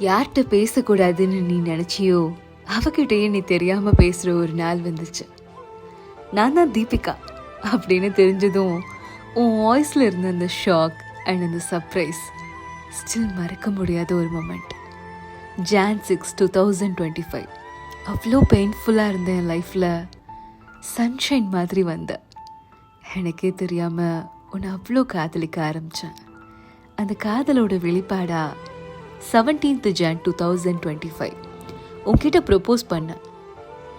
யார்கிட்ட பேசக்கூடாதுன்னு நீ நினைச்சியோ அவகிட்டயே நீ தெரியாம பேசுற ஒரு நாள் வந்துச்சு. நான் தான் தீபிகா அப்படின்னு தெரிஞ்சதும் உன் வாய்ஸ்ல இருந்த அந்த ஷாக் அண்ட் அந்த சர்ப்ரைஸ் ஸ்டில் மறக்க முடியாத ஒரு மொமெண்ட். Jan 6, 2025 அவ்வளோ பெயின்ஃபுல்லாக இருந்த என் லைஃப்பில் சன்ஷைன் மாதிரி வந்த. எனக்கே தெரியாமல் உன்னை அவ்வளோ காதலிக்க ஆரம்பித்தேன். அந்த காதலோட வெளிப்பாடா 17th Jan 2025 உன்கிட்ட ப்ரப்போஸ் பண்ணேன்.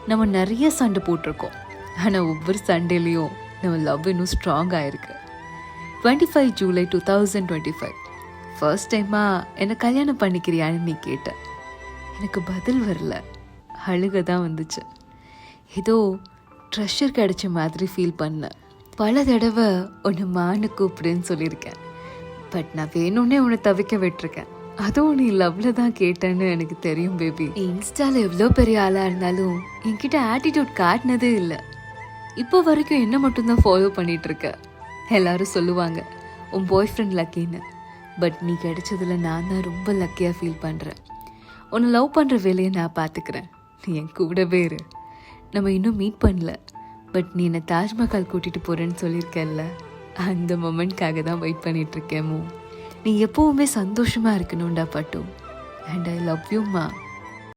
நம்ம நிறைய சண்டை போட்டிருக்கோம், ஆனால் ஒவ்வொரு சண்டையிலையும் நம்ம லவ் இன்னும் ஸ்ட்ராங் ஆகிருக்கு. 25 July 2025 ஃபர்ஸ்ட் டைமாக என்னை கல்யாணம் பண்ணிக்கிறியான்னு நீ கேட்ட. எனக்கு பதில் வரல, அழுக தான் வந்துச்சு. ஏதோ ட்ரெஷர் கிடைச்ச மாதிரி ஃபீல் பண்ணேன். பல தடவை உன்னை மானு கூப்பிடுன்னு சொல்லியிருக்கேன், பட் நான் வேணும்னே உன்னை தவிக்க விட்டுருக்கேன். அதுவும் நீ லவ்ல தான் கேட்டேன்னு எனக்கு தெரியும் பேபி. நீ இன்ஸ்டாவில் எவ்வளோ பெரிய ஆளாக இருந்தாலும் என்கிட்ட ஆட்டிடியூட் காட்டினதே இல்லை. இப்போ வரைக்கும் என்ன மட்டும்தான் ஃபாலோ பண்ணிட்டு இருக்க. எல்லாரும் சொல்லுவாங்க உன் பாய் ஃப்ரெண்ட் லக்கின்னு, பட் நீ கிடைச்சதில் நான் தான் ரொம்ப லக்கியாக ஃபீல் பண்ணுறேன். உன்னை லவ் பண்ணுற வேலையை நான் பார்த்துக்கிறேன், நீ என் கூடவே இரு. நம்ம இன்னும் மீட் பண்ணல, பட் நீ என்னை தாஜ்மஹால் கூட்டிகிட்டு போகிறேன்னு சொல்லியிருக்கல, அந்த மொமெண்ட்காக தான் வெயிட் பண்ணிகிட்ருக்கேன். நீ எப்போவுமே சந்தோஷமாக இருக்கணும்டா பட்டு. அண்ட் ஐ லவ் யூ மா.